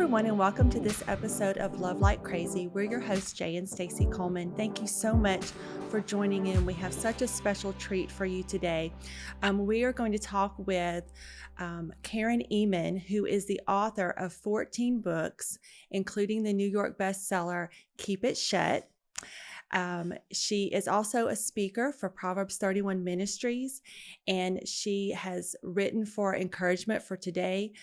everyone, and welcome to this episode of Love Like Crazy. We're your hosts, Jay and Stacey Coleman. Thank you so much for joining in. We have such a special treat for you today. We are going to talk with Karen Ehman, who is the author of 14 books, including the New York bestseller, Keep It Shut. She is also a speaker for Proverbs 31 Ministries, and she has written for Encouragement for Today,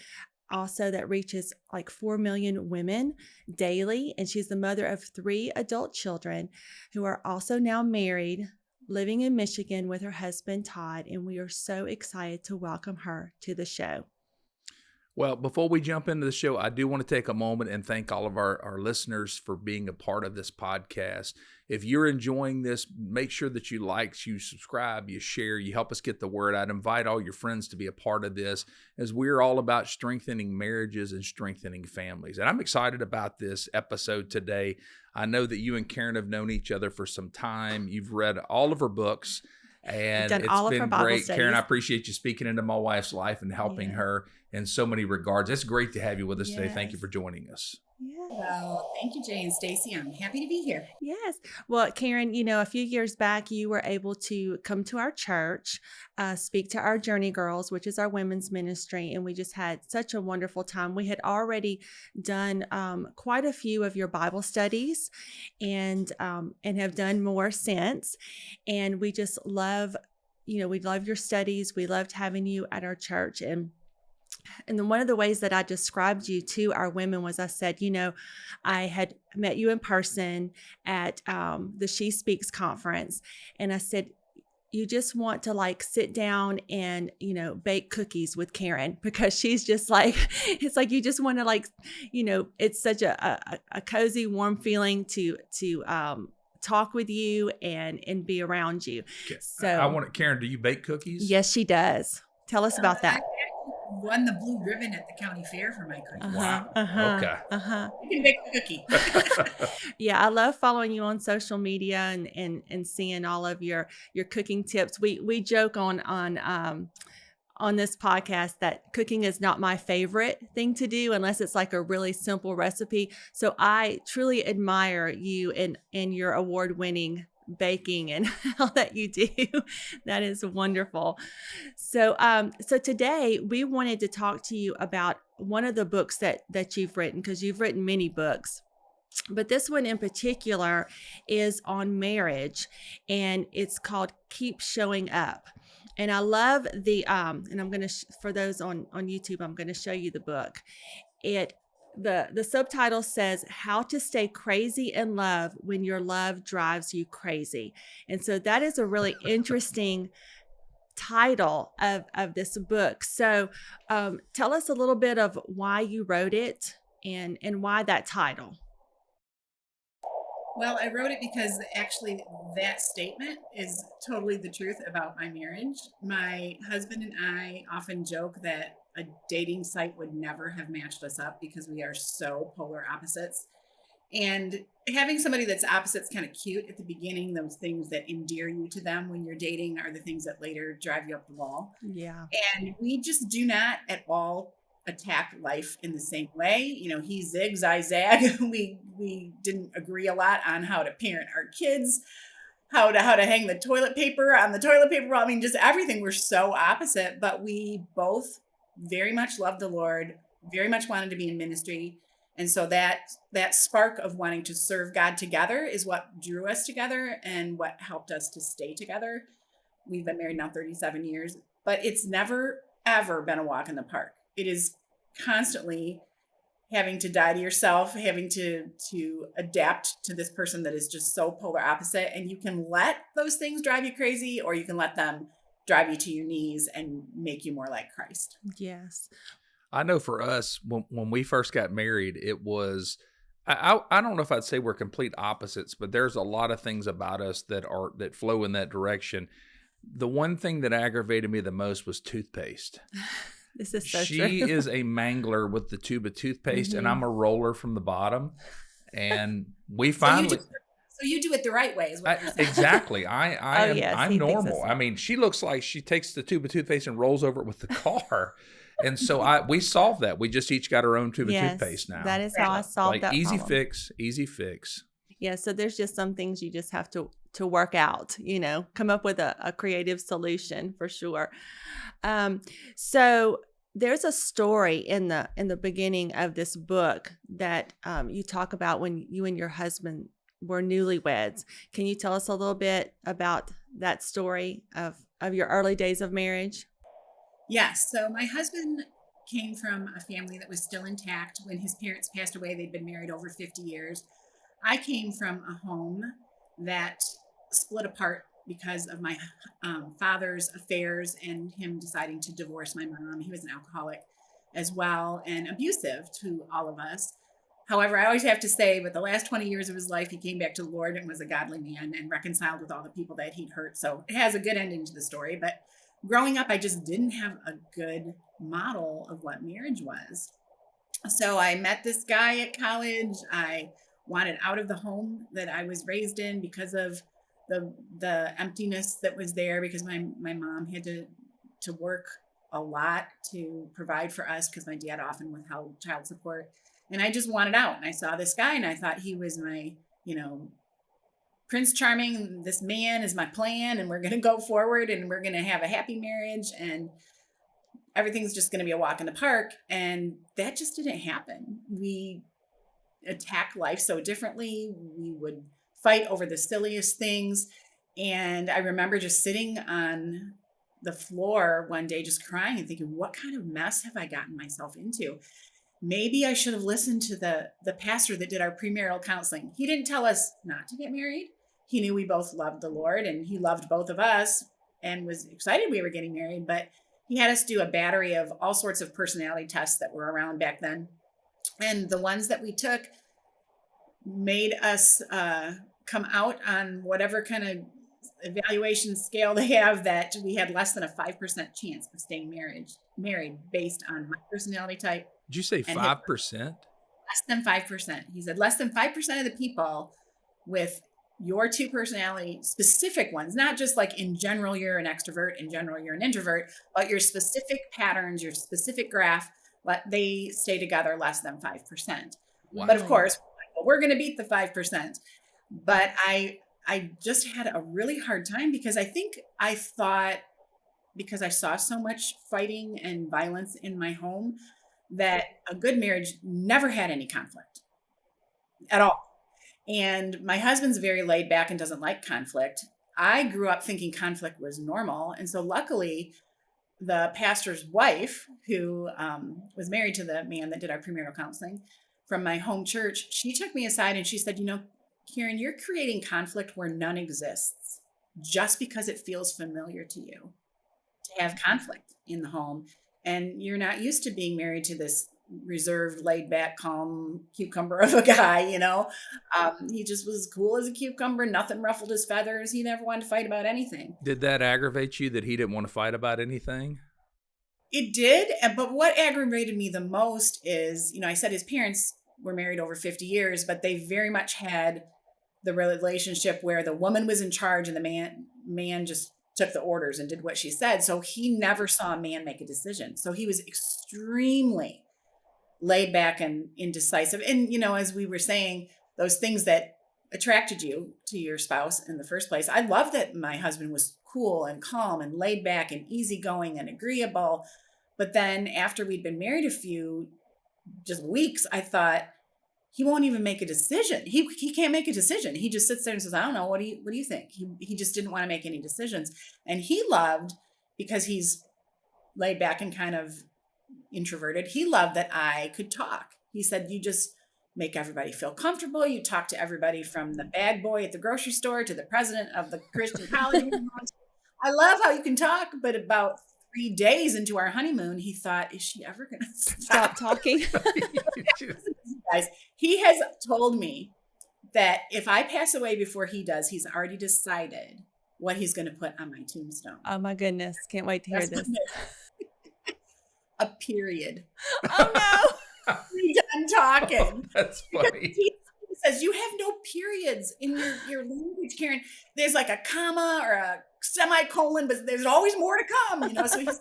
also that reaches like 4 million women daily. And she's the mother of 3 adult children who are also now married, living in Michigan with her husband, Todd. And we are so excited to welcome her to the show. Well, before we jump into the show, I do want to take a moment and thank all of our listeners for being a part of this podcast. If you're enjoying this, make sure that you like, you subscribe, you share, you help us get the word out. Invite all your friends to be a part of this, as we're all about strengthening marriages and strengthening families. And I'm excited about this episode today. I know that you and Karen have known each other for some time. You've read all of her books. And it's been great. Karen, I appreciate you speaking into my wife's life and helping her in so many regards. It's great to have you with us today. Thank you for joining us. Well, thank you, Jay and Stacey. I'm happy to be here. Yes. Well, Karen, a few years back, you were able to come to our church, speak to our Journey Girls, which is our women's ministry, and we just had such a wonderful time. We had already done quite a few of your Bible studies, and have done more since. And we just love, we love your studies. We loved having you at our church. And then one of the ways that I described you to our women was I said, I had met you in person at the She Speaks conference. And I said, you just want to sit down and, bake cookies with Karen, because she's just it's like you just want to it's such a cozy, warm feeling to talk with you and be around you. Okay. So Karen, do you bake cookies? Yes, she does. Tell us about that. Won the blue ribbon at the county fair for my cookies. Wow. Okay. You can bake a cookie. Yeah, I love following you on social media and seeing all of your cooking tips. We joke on this podcast that cooking is not my favorite thing to do unless it's like a really simple recipe. So I truly admire you and your award-winning baking and all that you do. That is wonderful. So today we wanted to talk to you about one of the books that you've written, because you've written many books, but this one in particular is on marriage, and it's called Keep Showing Up. And I love the and I'm going to for those on YouTube, I'm going to show you the book. The subtitle says, How to Stay Crazy in Love When Your Love Drives You Crazy. And so that is a really interesting title of this book. So tell us a little bit of why you wrote it and why that title. Well, I wrote it because actually that statement is totally the truth about my marriage. My husband and I often joke that a dating site would never have matched us up because we are so polar opposites. And having somebody that's opposite is kind of cute at the beginning. Those things that endear you to them when you're dating are the things that later drive you up the wall. Yeah. And we just do not at all attack life in the same way. He zigs, I zag. We didn't agree a lot on how to parent our kids, how to hang the toilet paper on the toilet paper roll. I mean, just everything. We're so opposite, but we both very much loved the Lord, very much wanted to be in ministry. And so that spark of wanting to serve God together is what drew us together and what helped us to stay together. We've been married now 37 years, but it's never, ever been a walk in the park. It is constantly having to die to yourself, having to adapt to this person that is just so polar opposite. And you can let those things drive you crazy, or you can let them drive you to your knees and make you more like Christ. Yes. I know for us, when we first got married, it was, I don't know if I'd say we're complete opposites, but there's a lot of things about us that flow in that direction. The one thing that aggravated me the most was toothpaste. This is so She true. is a mangler with the tube of toothpaste, and I'm a roller from the bottom. And we finally... So you do it the right way, is what you're saying. Exactly. I'm he normal. I mean, she looks like she takes the tube of toothpaste and rolls over it with the car. And so we solved that. We just each got our own tube of Yes, toothpaste now. that is how I solved Like that easy problem. fix, easy fix. Yeah, so there's just some things you just have to work out, come up with a creative solution for sure. So there's a story in the beginning of this book that you talk about when you and your husband were newlyweds. Can you tell us a little bit about that story of your early days of marriage? Yes. So my husband came from a family that was still intact when his parents passed away. They'd been married over 50 years. I came from a home that split apart because of my father's affairs and him deciding to divorce my mom. He was an alcoholic as well and abusive to all of us. However, I always have to say, but the last 20 years of his life, he came back to the Lord and was a godly man and reconciled with all the people that he'd hurt. So it has a good ending to the story. But growing up, I just didn't have a good model of what marriage was. So I met this guy at college. I wanted out of the home that I was raised in because of the emptiness that was there, because my mom had to work a lot to provide for us because my dad often withheld child support. And I just wanted out. And I saw this guy and I thought he was my, Prince Charming. This man is my plan, and we're going to go forward and we're going to have a happy marriage and everything's just going to be a walk in the park. And that just didn't happen. We attack life so differently. We would fight over the silliest things. And I remember just sitting on the floor one day, just crying and thinking, what kind of mess have I gotten myself into? Maybe I should have listened to the pastor that did our premarital counseling. He didn't tell us not to get married. He knew we both loved the Lord and he loved both of us and was excited we were getting married. But he had us do a battery of all sorts of personality tests that were around back then. And the ones that we took made us come out on whatever kind of evaluation scale they have, that we had less than a 5% chance of staying married based on my personality type. Did you say 5%? Less than 5%. He said less than 5% of the people with your two personality specific ones, not just like in general you're an extrovert, in general you're an introvert, but your specific patterns, your specific graph, they stay together less than 5%. Wow. But of course, we're going to beat the 5%. But I just had a really hard time because I thought, because I saw so much fighting and violence in my home, that a good marriage never had any conflict at all. And my husband's very laid back and doesn't like conflict. I grew up thinking conflict was normal. And so luckily, the pastor's wife, who was married to the man that did our premarital counseling from my home church, she took me aside and she said, Karen, you're creating conflict where none exists just because it feels familiar to you to have conflict in the home. And you're not used to being married to this reserved, laid back, calm cucumber of a guy, He just was cool as a cucumber. Nothing ruffled his feathers. He never wanted to fight about anything. Did that aggravate you that he didn't want to fight about anything? It did. But what aggravated me the most is, I said his parents were married over 50 years, but they very much had the relationship where the woman was in charge and the man just took the orders and did what she said. So he never saw a man make a decision. So he was extremely laid back and indecisive. And, as we were saying, those things that attracted you to your spouse in the first place. I love that my husband was cool and calm and laid back and easygoing and agreeable. But then after we'd been married a few just weeks, I thought, he won't even make a decision. He can't make a decision. He just sits there and says, I don't know. What do you think? He just didn't want to make any decisions. And he loved, because he's laid back and kind of introverted, he loved that I could talk. He said, you just make everybody feel comfortable. You talk to everybody from the bag boy at the grocery store to the president of the Christian college. I love how you can talk. But about 3 days into our honeymoon, he thought, is she ever going to stop talking? Guys, he has told me that if I pass away before he does, he's already decided what he's going to put on my tombstone. Oh my goodness. Can't wait to hear this. A period. Oh no. I'm talking. That's funny. He says, you have no periods in your language, Karen. There's like a comma or a semicolon, but there's always more to come, So he said,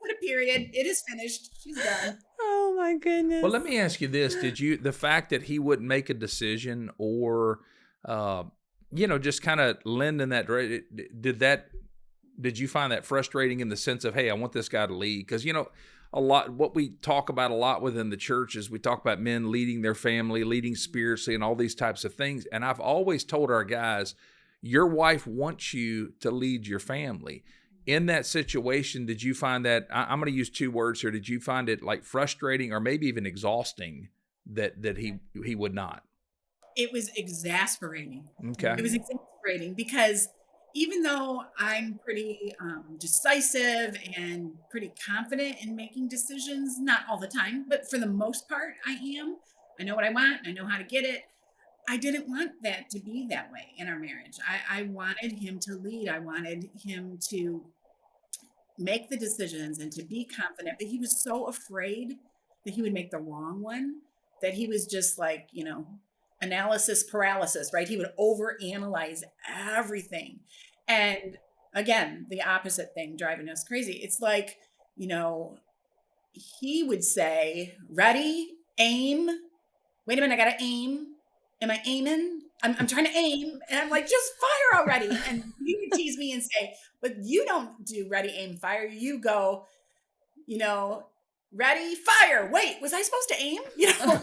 put a period. It is finished. She's done. Oh my goodness. Well, let me ask you this. The fact that he wouldn't make a decision or, just kind of lend in that, did you find that frustrating in the sense of, hey, I want this guy to lead? Because, what we talk about a lot within the church is we talk about men leading their family, leading spiritually, and all these types of things. And I've always told our guys, your wife wants you to lead your family. In that situation, did you find that, I'm going to use two words here, did you find it like frustrating or maybe even exhausting that he would not? It was exasperating. Okay. It was exasperating because even though I'm pretty decisive and pretty confident in making decisions, not all the time, but for the most part, I am. I know what I want. I know how to get it. I didn't want that to be that way in our marriage. I wanted him to lead. I wanted him to make the decisions and to be confident, but he was so afraid that he would make the wrong one that he was just like, analysis paralysis, right? He would overanalyze everything. And again, the opposite thing driving us crazy. It's like, he would say, ready, aim. Wait a minute, I got to aim. Am I aiming? I'm trying to aim. And I'm like, just fire already. And he would tease me and say, but you don't do ready, aim, fire. You go, ready, fire. Wait, was I supposed to aim? And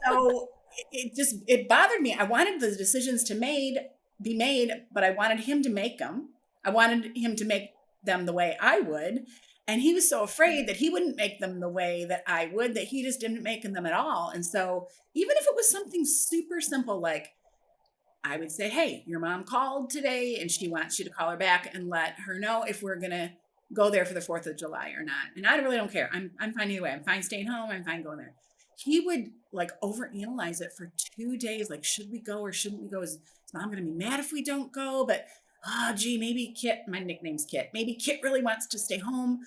so it bothered me. I wanted the decisions to be made, but I wanted him to make them. I wanted him to make them the way I would. And he was so afraid that he wouldn't make them the way that I would, that he just didn't make them at all. And so even if it was something super simple, like I would say, hey, your mom called today and she wants you to call her back and let her know if we're going to go there for the 4th of July or not. And I really don't care. I'm fine either way. I'm fine staying home. I'm fine going there. He would like overanalyze it for 2 days. Like, should we go or shouldn't we go? Is mom going to be mad if we don't go? But, maybe Kit, my nickname's Kit. Maybe Kit really wants to stay home,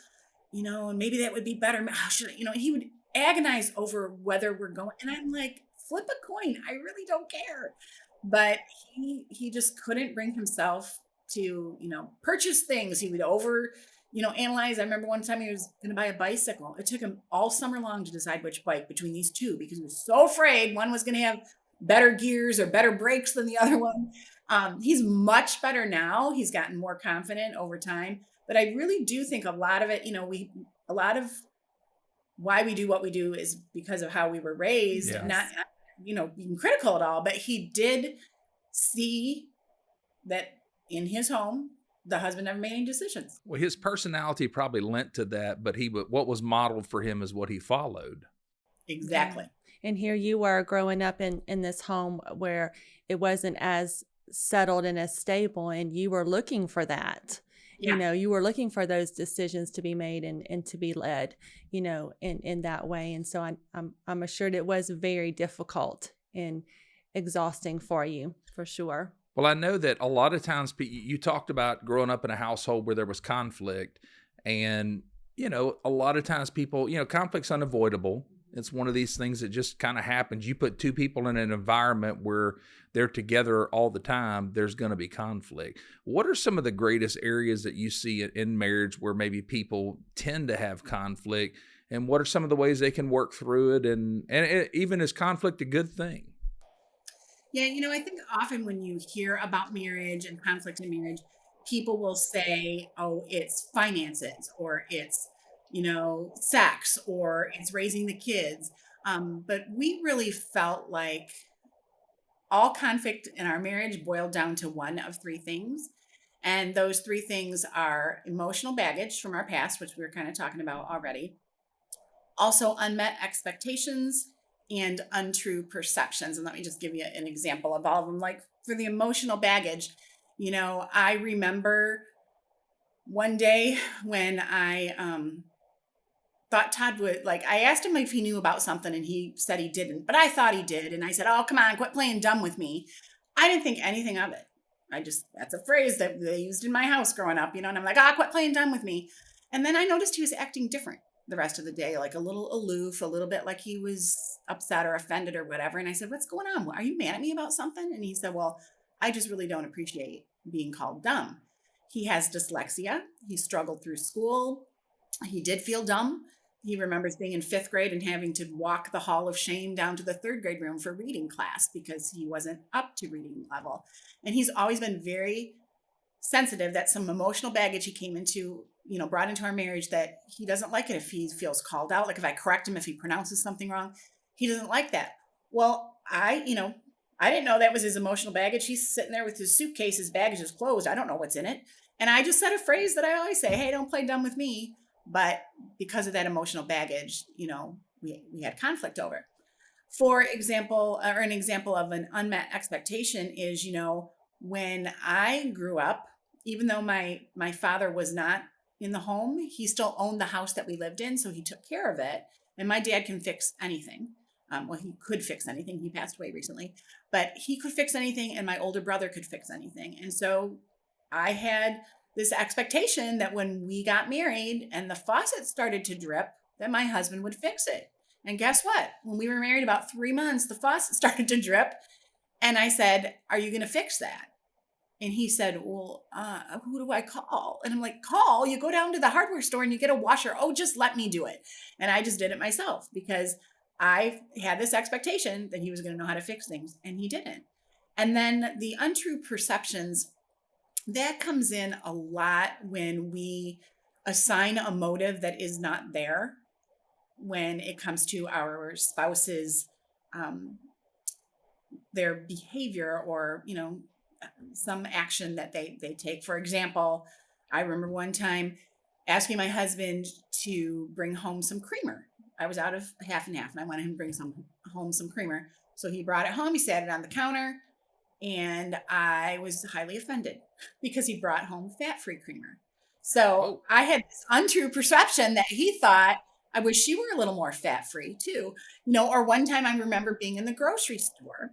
and maybe that would be better. He would agonize over whether we're going. And I'm like, flip a coin. I really don't care. But he just couldn't bring himself to, purchase things. He would analyze. I remember one time he was going to buy a bicycle. It took him all summer long to decide which bike between these two because he was so afraid one was going to have better gears or better brakes than the other one. He's much better now. He's gotten more confident over time. But I really do think a lot of it, a lot of why we do what we do is because of how we were raised, Yes. Not, being critical at all. But he did see that in his home, the husband never made any decisions. Well, his personality probably lent to that, but what was modeled for him is what he followed. Exactly. And here you were growing up in this home where it wasn't as settled and as stable, and you were looking for that. Yeah. You were looking for those decisions to be made and to be led, in that way. And so I'm assured it was very difficult and exhausting for you, for sure. Well, I know that a lot of times you talked about growing up in a household where there was conflict, and, a lot of times people, conflict's unavoidable. It's one of these things that just kind of happens. You put two people in an environment where they're together all the time, there's going to be conflict. What are some of the greatest areas that you see in marriage where maybe people tend to have conflict, and what are some of the ways they can work through it? And even is conflict a good thing? Yeah, I think often when you hear about marriage and conflict in marriage, people will say, oh, it's finances, or it's, sex, or it's raising the kids. But we really felt like all conflict in our marriage boiled down to one of three things. And those three things are emotional baggage from our past, which we were kind of talking about already. Also unmet expectations and untrue perceptions. And let me just give you an example of all of them. Like for the emotional baggage, I remember one day when I thought Todd would, I asked him if he knew about something and he said he didn't, but I thought he did. And I said, oh, come on, quit playing dumb with me. I didn't think anything of it. That's a phrase that they used in my house growing up, and I'm like, quit playing dumb with me. And then I noticed he was acting different the rest of the day, like a little aloof, a little bit like he was upset or offended or whatever. And I said, what's going on? Are you mad at me about something? And he said, well, I just really don't appreciate being called dumb. He has dyslexia. He struggled through school. He did feel dumb. He remembers being in 5th grade and having to walk the hall of shame down to the 3rd grade room for reading class because he wasn't up to reading level. And he's always been very sensitive that some emotional baggage he came into, brought into our marriage, that he doesn't like it if he feels called out. Like if I correct him, if he pronounces something wrong, he doesn't like that. Well, I didn't know that was his emotional baggage. He's sitting there with his suitcase, his baggage is closed. I don't know what's in it. And I just said a phrase that I always say, hey, don't play dumb with me. But because of that emotional baggage, we had conflict over. For example, or an example of an unmet expectation is, when I grew up, even though my father was not in the home, he still owned the house that we lived in. So he took care of it. And my dad can fix anything. Well, he could fix anything. He passed away recently, but he could fix anything. And my older brother could fix anything. And so I had this expectation that when we got married and the faucet started to drip, that my husband would fix it. And guess what? When we were married about 3 months, the faucet started to drip. And I said, are you going to fix that? And he said, well, who do I call? And I'm like, call? You go down to the hardware store and you get a washer. Oh, just let me do it. And I just did it myself because I had this expectation that he was going to know how to fix things, and he didn't. And then the untrue perceptions, that comes in a lot when we assign a motive that is not there when it comes to our spouse's, their behavior or, some action that they take. For example, I remember one time asking my husband to bring home some creamer. I was out of half and half and I wanted him to bring home some creamer. So he brought it home. He sat it on the counter. And I was highly offended because he brought home fat-free creamer. So I had this untrue perception that he thought, I wish you were a little more fat-free too. Or one time I remember being in the grocery store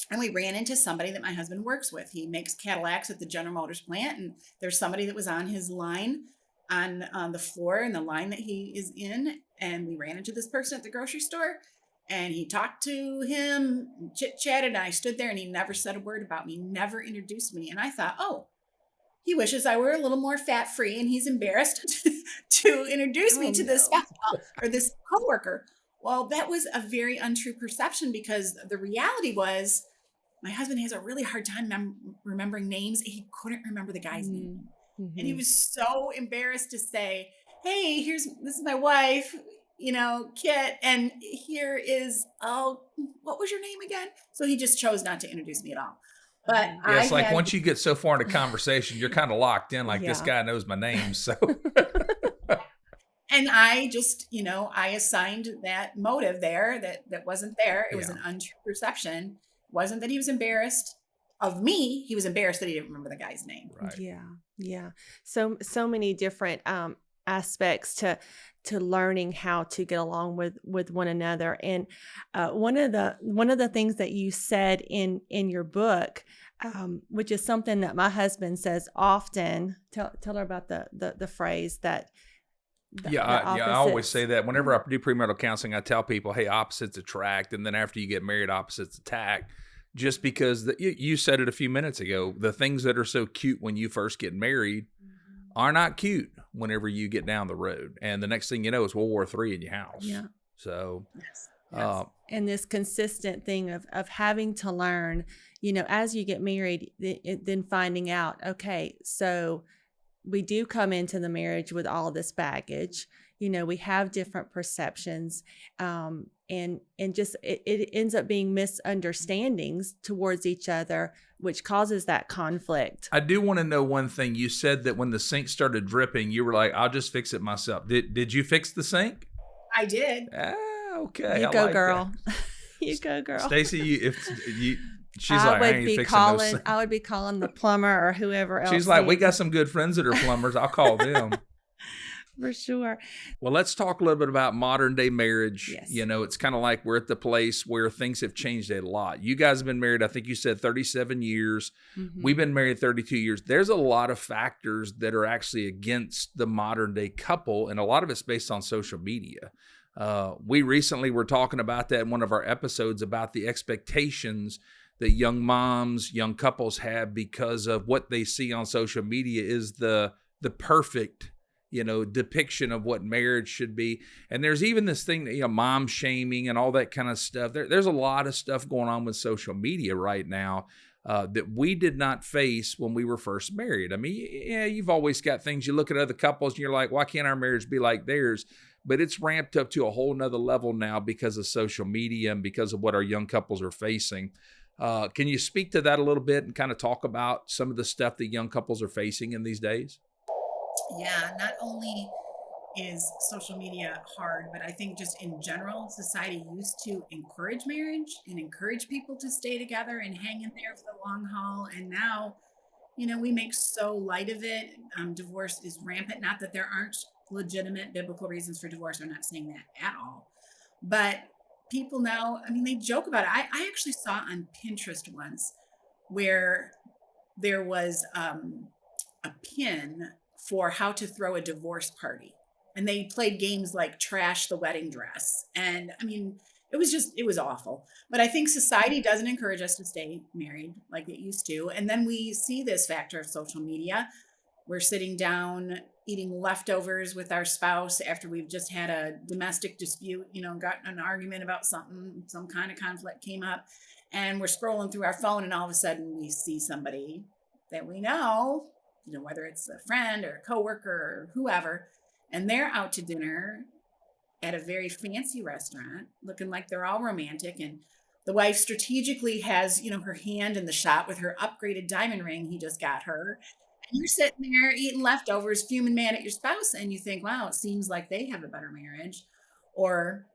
and we ran into somebody that my husband works with. He makes Cadillacs at the General Motors plant. And there's somebody that was on his line on the floor in the line that he is in. And we ran into this person at the grocery store. And he talked to him, chit-chatted, and I stood there and he never said a word about me, never introduced me. And I thought, oh, he wishes I were a little more fat-free and he's embarrassed to introduce me to this guy or this coworker. Well, that was a very untrue perception because the reality was my husband has a really hard time remembering names. He couldn't remember the guy's name. Mm-hmm. And he was so embarrassed to say, hey, this is my wife, Kit, and here is, what was your name again? So he just chose not to introduce me at all. But yeah, it's like once you get so far into conversation, you're kind of locked in, like this guy knows my name. So, and I just, I assigned that motive there that wasn't there. It was an untrue perception. It wasn't that he was embarrassed of me. He was embarrassed that he didn't remember the guy's name. Right. Yeah. So many different aspects to learning how to get along with one another. And one of the things that you said in your book, which is something that my husband says often. Tell her about the phrase that. I always say that whenever I do premarital counseling, I tell people, hey, opposites attract. And then after you get married, opposites attack. Just because you said it a few minutes ago, the things that are so cute when you first get married are not cute whenever you get down the road. And the next thing you know, it's World War III in your house. Yeah. So, yes. And this consistent thing of having to learn, as you get married, then finding out, okay, so we do come into the marriage with all this baggage. We have different perceptions, and just it ends up being misunderstandings towards each other, which causes that conflict. I do want to know one thing. You said that when the sink started dripping, you were like, I'll just fix it myself. Did you fix the sink? I did. Okay. You go, girl. You go, girl. Stacey, she's I like, I ain't fixing no sink. I would be calling the plumber or whoever else. She's like, we got some good friends that are plumbers. I'll call them. For sure. Well, let's talk a little bit about modern day marriage. Yes. It's kind of like we're at the place where things have changed a lot. You guys have been married, I think you said 37 years. Mm-hmm. We've been married 32 years. There's a lot of factors that are actually against the modern day couple, and a lot of it's based on social media. We recently were talking about that in one of our episodes about the expectations that young moms, young couples have because of what they see on social media is the perfect depiction of what marriage should be. And there's even this thing that, mom shaming and all that kind of stuff. There's a lot of stuff going on with social media right now that we did not face when we were first married. I mean, yeah, you've always got things. You look at other couples and you're like, why can't our marriage be like theirs? But it's ramped up to a whole nother level now because of social media and because of what our young couples are facing. Can you speak to that a little bit and kind of talk about some of the stuff that young couples are facing in these days? Yeah, not only is social media hard, but I think just in general, society used to encourage marriage and encourage people to stay together and hang in there for the long haul. And now, we make so light of it. Divorce is rampant. Not that there aren't legitimate biblical reasons for divorce. I'm not saying that at all. But people now, I mean, they joke about it. I actually saw on Pinterest once where there was a pin for how to throw a divorce party. And they played games like Trash the Wedding Dress. And I mean, it was awful. But I think society doesn't encourage us to stay married like it used to. And then we see this factor of social media. We're sitting down eating leftovers with our spouse after we've just had a domestic dispute, got in an argument about something, some kind of conflict came up. And we're scrolling through our phone and all of a sudden we see somebody that we know, whether it's a friend or a coworker or whoever, and they're out to dinner at a very fancy restaurant looking like they're all romantic. And the wife strategically has, her hand in the shot with her upgraded diamond ring he just got her. And you're sitting there eating leftovers, fuming mad at your spouse. And you think, wow, it seems like they have a better marriage. Or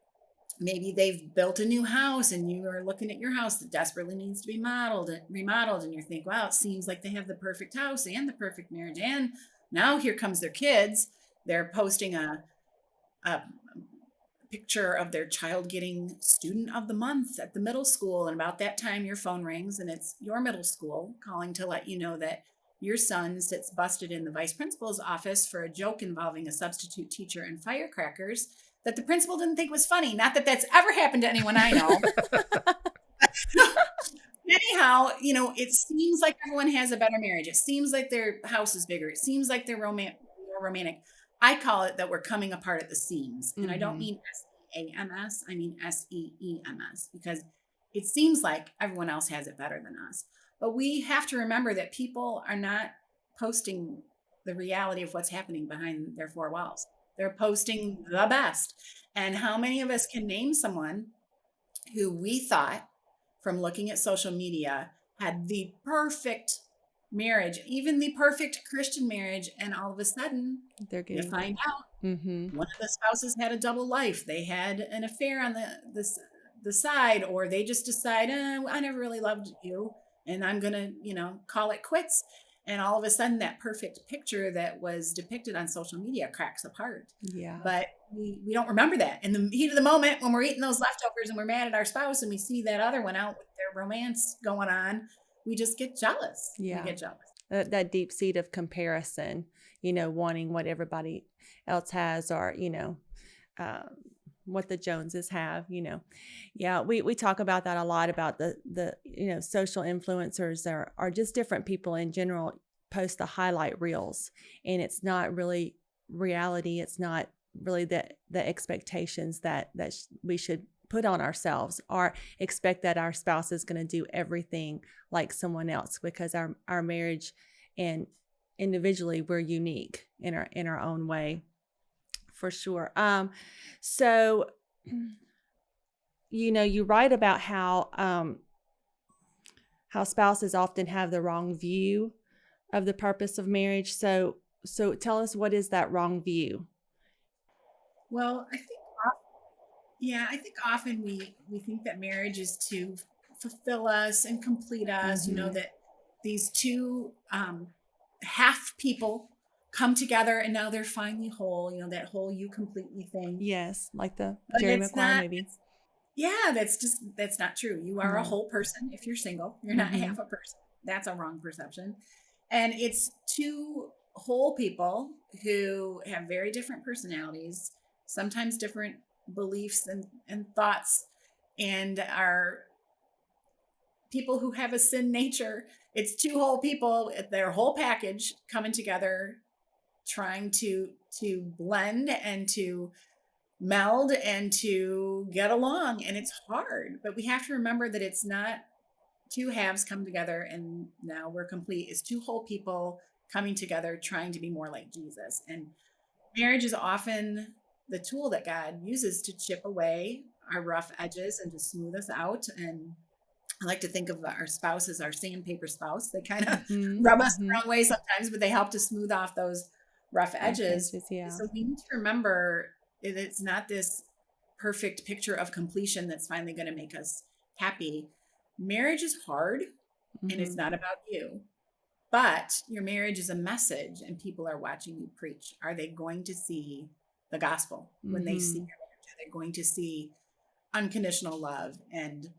maybe they've built a new house and you are looking at your house that desperately needs to be remodeled. And you think, wow, it seems like they have the perfect house and the perfect marriage. And now here comes their kids. They're posting a picture of their child getting student of the month at the middle school. And about that time, your phone rings and it's your middle school calling to let you know that your son sits busted in the vice principal's office for a joke involving a substitute teacher and firecrackers that the principal didn't think was funny. Not that that's ever happened to anyone I know. Anyhow, it seems like everyone has a better marriage. It seems like their house is bigger. It seems like they're more romantic. I call it that we're coming apart at the seams. And I don't mean SEAMS, I mean SEEMS, because it seems like everyone else has it better than us. But we have to remember that people are not posting the reality of what's happening behind their four walls. They're posting the best. And how many of us can name someone who we thought from looking at social media had the perfect marriage, even the perfect Christian marriage, and all of a sudden you find out one of the spouses had a double life. They had an affair on the side, or they just decide, I never really loved you and I'm gonna call it quits. And all of a sudden that perfect picture that was depicted on social media cracks apart. Yeah. But we don't remember that in the heat of the moment when we're eating those leftovers and we're mad at our spouse and we see that other one out with their romance going on. We just get jealous. Yeah. We get jealous. That deep seed of comparison, wanting what everybody else has, or, what the Joneses have, Yeah, we talk about that a lot, about the social influencers are just different people in general post the highlight reels, and it's not really reality. It's not really the expectations that we should put on ourselves, or expect that our spouse is going to do everything like someone else, because our marriage and individually we're unique in our own way, for sure. So you write about how spouses often have the wrong view of the purpose of marriage. So tell us, what is that wrong view? Well, I think often we think that marriage is to fulfill us and complete us, that these two half people come together and now they're finally whole, that whole "you complete me" thing. Yes, like the But Jerry it's Maguire not, movie. yeah, that's not true. You are a whole person if you're single. You're not half a person. That's a wrong perception. And it's two whole people who have very different personalities, sometimes different beliefs and thoughts, and are people who have a sin nature. It's two whole people, their whole package coming together trying to blend and to meld and to get along. And it's hard, but we have to remember that it's not two halves come together and now we're complete. It's two whole people coming together, trying to be more like Jesus. And marriage is often the tool that God uses to chip away our rough edges and to smooth us out. And I like to think of our spouse as our sandpaper spouse. They kind of rub us the wrong way sometimes, but they help to smooth off those rough edges. Yeah. So we need to remember it's not this perfect picture of completion that's finally going to make us happy. Marriage is hard and it's not about you, but your marriage is a message and people are watching you preach. Are they going to see the gospel when they see your marriage? Are they going to see unconditional love and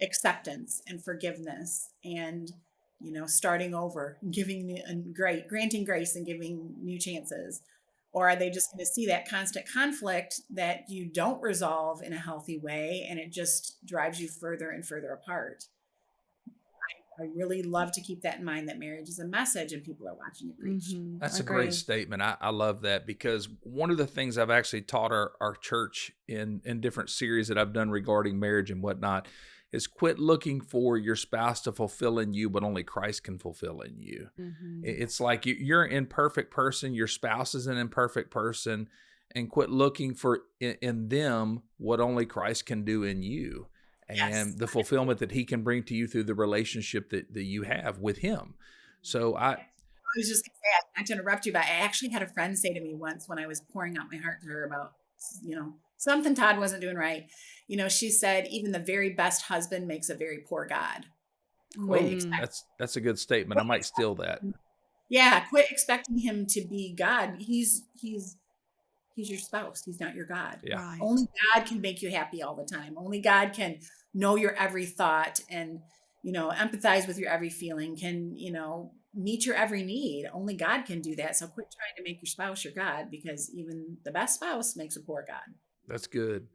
acceptance and forgiveness and, you know, starting over, granting grace and giving new chances? Or are they just going to see that constant conflict that you don't resolve in a healthy way and it just drives you further and further apart? I really love to keep that in mind, that marriage is a message and people are watching you preach. That's a great statement. I love that, because one of the things I've actually taught our church in different series that I've done regarding marriage and whatnot is quit looking for your spouse to fulfill in you, but only Christ can fulfill in you. It's like you're an imperfect person, your spouse is an imperfect person, and quit looking for in them what only Christ can do in you. And the fulfillment that he can bring to you through the relationship that you have with him. So I was just going to say, not to interrupt you, but I actually had a friend say to me once when I was pouring out my heart to her about, you know, something Todd wasn't doing right. You know, she said, even the very best husband makes a very poor God. That's a good statement. I might steal that. Yeah. Quit expecting him to be God. He's your spouse. He's not your God. Yeah. Right. Only God can make you happy all the time. Only God can know your every thought and, you know, empathize with your every feeling, can, you know, meet your every need. Only God can do that. So quit trying to make your spouse your God, because even the best spouse makes a poor God. That's good.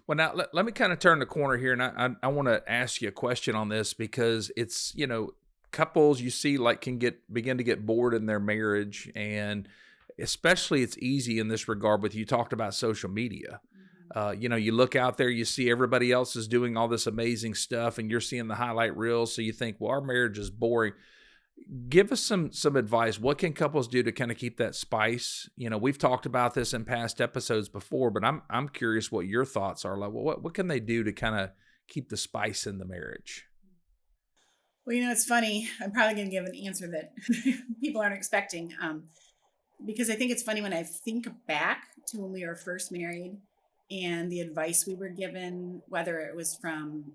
Well, now let me kind of turn the corner here, and I want to ask you a question on this, because it's, you know, couples you see like can begin to get bored in their marriage, and especially it's easy in this regard with, you talked about social media. You know, you look out there, you see everybody else is doing all this amazing stuff and you're seeing the highlight reels. So you think, well, our marriage is boring. Give us some advice. What can couples do to kind of keep that spice? You know, we've talked about this in past episodes before, but I'm curious what your thoughts are. Like, what can they do to kind of keep the spice in the marriage? Well, you know, it's funny. I'm probably going to give an answer that people aren't expecting. Because I think it's funny when I think back to when we were first married and the advice we were given, whether it was from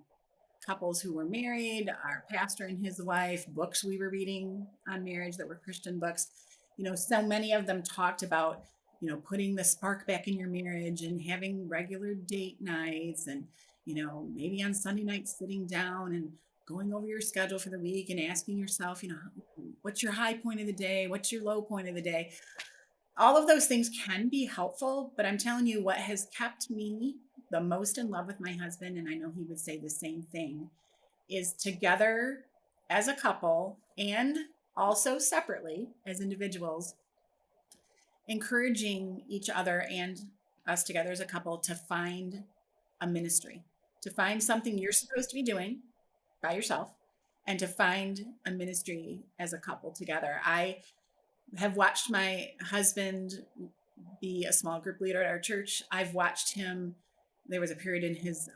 couples who were married, our pastor and his wife, books we were reading on marriage that were Christian books. You know, so many of them talked about, you know, putting the spark back in your marriage and having regular date nights and, you know, maybe on Sunday nights sitting down and going over your schedule for the week and asking yourself, you know, what's your high point of the day? What's your low point of the day? All of those things can be helpful, but I'm telling you, what has kept me the most in love with my husband, and I know he would say the same thing, is together as a couple and also separately as individuals, encouraging each other and us together as a couple to find a ministry, to find something you're supposed to be doing by yourself, and to find a ministry as a couple together. I have watched my husband be a small group leader at our church. I've watched him. There was a period in his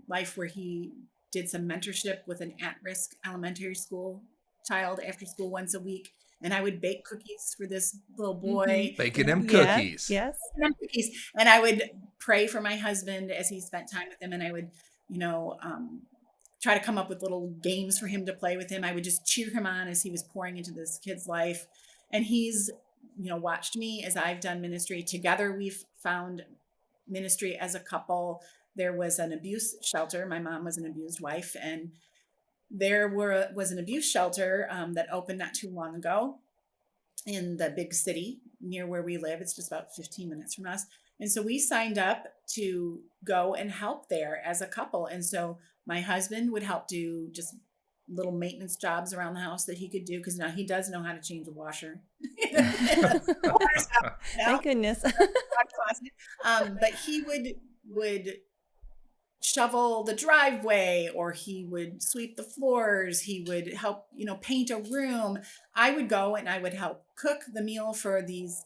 life where he did some mentorship with an at-risk elementary school child after school once a week. And I would bake cookies for this little boy. Baking them cookies. Yes. And I would pray for my husband as he spent time with him. And I would, you know, try to come up with little games for him to play with him. I would just cheer him on as he was pouring into this kid's life. And he's, you know, watched me as I've done ministry. Together, we've found ministry as a couple. There was an abuse shelter. My mom was an abused wife, and there was an abuse shelter that opened not too long ago in the big city near where we live. It's just about 15 minutes from us. And so we signed up to go and help there as a couple. And so my husband would help do just little maintenance jobs around the house that he could do, because now he does know how to change a washer. Thank goodness. But he would shovel the driveway, or he would sweep the floors. He would help, paint a room. I would go and I would help cook the meal for these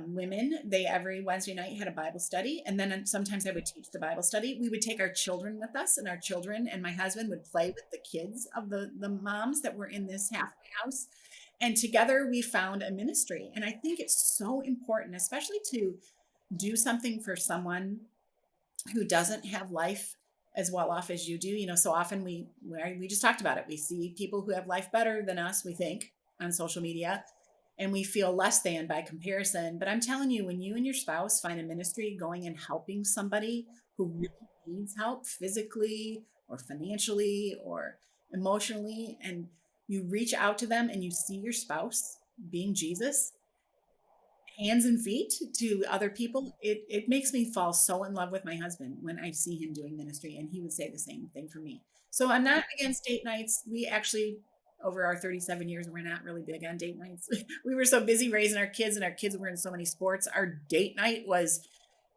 women. They every Wednesday night had a Bible study, and then sometimes I would teach the Bible study. We would take our children with us, and our children and my husband would play with the kids of the moms that were in this halfway house. And together we found a ministry. And I think it's so important, especially to do something for someone who doesn't have life as well off as you do. So often we just talked about it. We see people who have life better than us, we think, on social media, and we feel less than by comparison. But I'm telling you, when you and your spouse find a ministry going and helping somebody who really needs help physically or financially or emotionally, and you reach out to them and you see your spouse being Jesus, hands and feet to other people, it makes me fall so in love with my husband when I see him doing ministry. And he would say the same thing for me. So I'm not against date nights. We actually, over our 37 years, we're not really big on date nights. We were so busy raising our kids, and our kids were in so many sports. Our date night was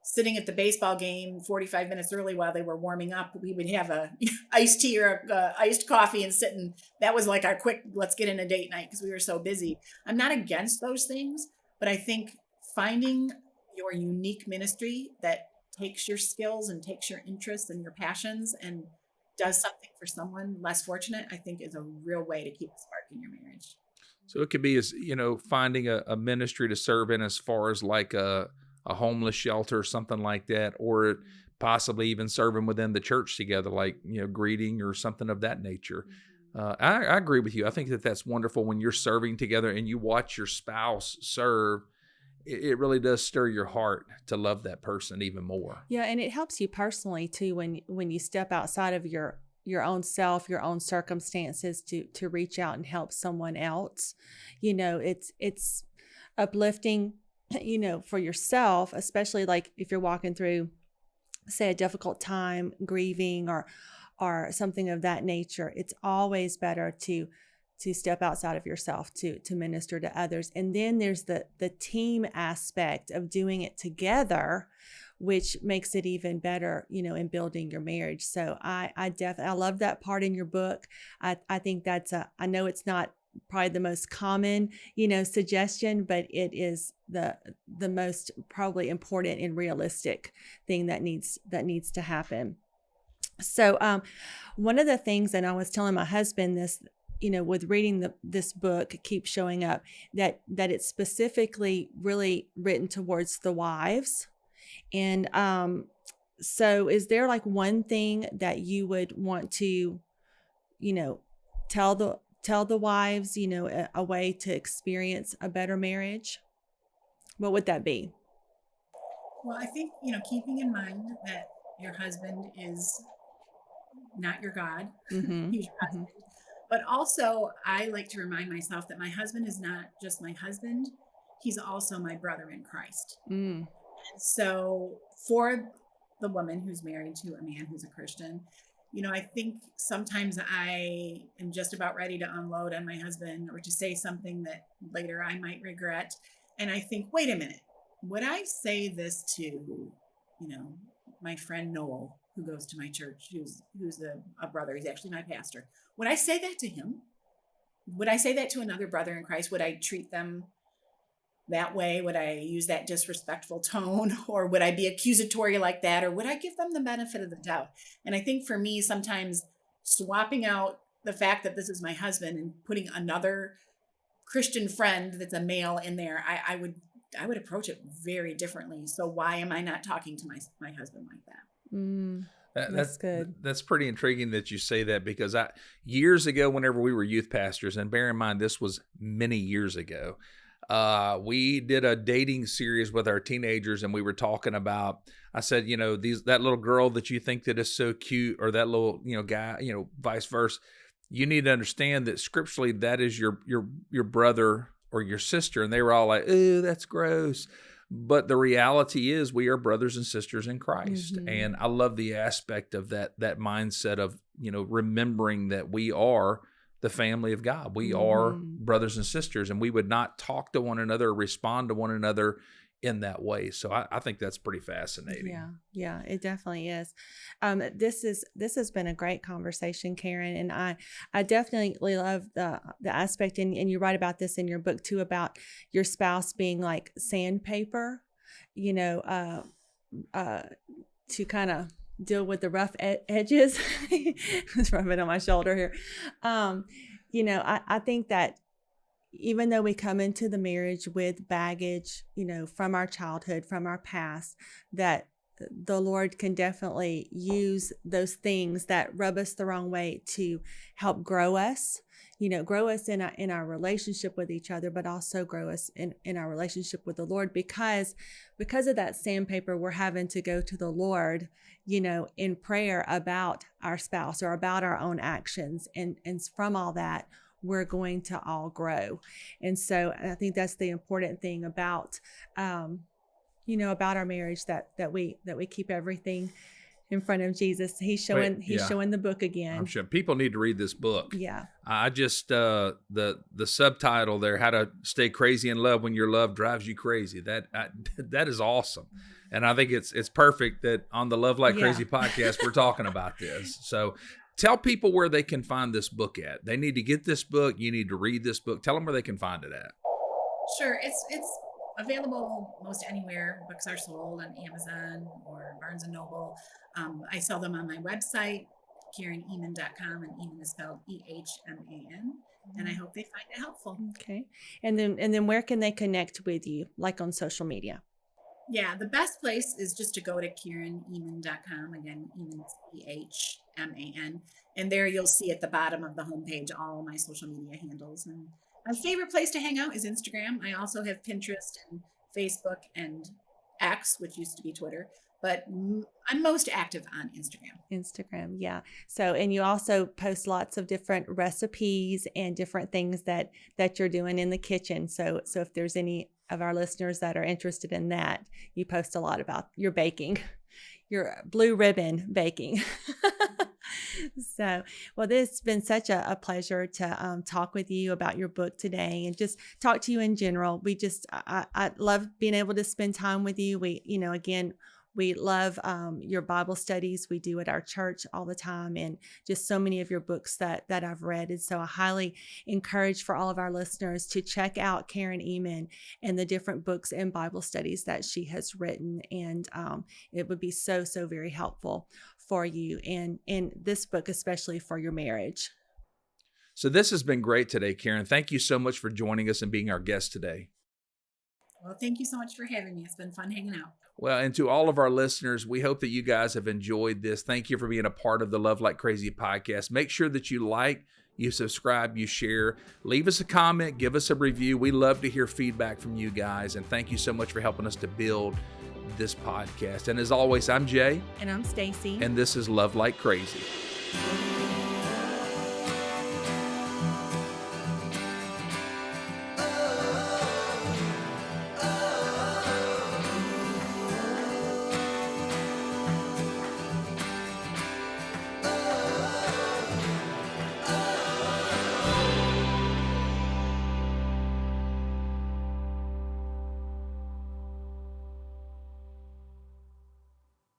sitting at the baseball game 45 minutes early while they were warming up. We would have a iced tea or a iced coffee and sit, and that was like our quick, let's get in a date night, because we were so busy. I'm not against those things, but I think finding your unique ministry that takes your skills and takes your interests and your passions and does something for someone less fortunate, I think is a real way to keep a spark in your marriage. So it could be as, finding a ministry to serve in, as far as like a homeless shelter or something like that, or possibly even serving within the church together, like, greeting or something of that nature. I agree with you. I think that's wonderful when you're serving together and you watch your spouse serve. It really does stir your heart to love that person even more. Yeah, and it helps you personally too when you step outside of your own self, your own circumstances to reach out and help someone else. It's uplifting, for yourself, especially like if you're walking through, say, a difficult time, grieving or something of that nature. It's always better to step outside of yourself to minister to others. And then there's the team aspect of doing it together, which makes it even better, in building your marriage. So I love that part in your book. I think I know it's not probably the most common, suggestion, but it is the most probably important and realistic thing that needs to happen. So one of the things, and I was telling my husband this, with reading this book keeps showing up, that it's specifically really written towards the wives. And so is there like one thing that you would want to, tell the wives, a way to experience a better marriage? What would that be? Well, I think, keeping in mind that your husband is not your God. Mm-hmm. He's your husband. Mm-hmm. But also, I like to remind myself that my husband is not just my husband. He's also my brother in Christ. Mm. So for the woman who's married to a man who's a Christian, I think sometimes I am just about ready to unload on my husband or to say something that later I might regret. And I think, wait a minute, would I say this to, my friend Noel, who goes to my church, who's a brother? He's actually my pastor. Would I say that to him? Would I say that to another brother in Christ? Would I treat them that way? Would I use that disrespectful tone, or would I be accusatory like that? Or would I give them the benefit of the doubt? And I think for me, sometimes swapping out the fact that this is my husband and putting another Christian friend that's a male in there, I would approach it very differently. So why am I not talking to my husband like that? Mm. That's good. That's pretty intriguing that you say that, because years ago, whenever we were youth pastors, and bear in mind, this was many years ago, we did a dating series with our teenagers, and we were talking about, I said, that little girl that you think that is so cute, or that little, guy, vice versa. You need to understand that scripturally, that is your brother or your sister. And they were all like, "Ooh, that's gross." But the reality is we are brothers and sisters in Christ. Mm-hmm. And I love the aspect of that mindset of remembering that we are the family of God. We are brothers and sisters, and we would not talk to one another or respond to one another in that way. So I think that's pretty fascinating. Yeah, it definitely is. This has been a great conversation, Karen, and I definitely love the aspect, and you write about this in your book too, about your spouse being like sandpaper, to kind of deal with the rough edges. It's rubbing on my shoulder here. I think that even though we come into the marriage with baggage, from our childhood, from our past, that the Lord can definitely use those things that rub us the wrong way to help grow us, grow us in our relationship with each other, but also grow us in our relationship with the Lord, because of that sandpaper, we're having to go to the Lord, in prayer about our spouse or about our own actions. And from all that, we're going to all grow. And so I think that's the important thing about, about our marriage, that we keep everything in front of Jesus. He's showing the book again. I'm sure people need to read this book. Yeah. I just, the subtitle there, How to Stay Crazy in Love When Your Love Drives You Crazy. That is awesome. And I think it's perfect that on the Love Like Crazy podcast, we're talking about this. So tell people where they can find this book at. They need to get this book. You need to read this book. Tell them where they can find it at. Sure. It's available most anywhere books are sold, on Amazon or Barnes & Noble. I sell them on my website, KarenEhman.com, and Ehman is spelled EHMAN. And I hope they find it helpful. Okay. And then where can they connect with you, like on social media? Yeah, the best place is just to go to KarenEhman.com. Again, Ehman is EHMAN. And there you'll see at the bottom of the homepage all my social media handles. And my favorite place to hang out is Instagram. I also have Pinterest and Facebook and X, which used to be Twitter, but I'm most active on Instagram. Yeah. So, and you also post lots of different recipes and different things that you're doing in the kitchen. So if there's any of our listeners that are interested in that, you post a lot about your baking, your blue ribbon baking. So, well, this has been such a pleasure to talk with you about your book today, and just talk to you in general. I love being able to spend time with you. We love your Bible studies we do at our church all the time, and just so many of your books that I've read. And so I highly encourage for all of our listeners to check out Karen Ehman and the different books and Bible studies that she has written. And it would be so very helpful for you, and this book, especially for your marriage. So this has been great today, Karen. Thank you so much for joining us and being our guest today. Well, thank you so much for having me. It's been fun hanging out. Well, and to all of our listeners, we hope that you guys have enjoyed this. Thank you for being a part of the Love Like Crazy podcast. Make sure that you like, you subscribe, you share, leave us a comment, give us a review. We love to hear feedback from you guys. And thank you so much for helping us to build this podcast. And as always, I'm Jay. And I'm Stacey. And this is Love Like Crazy.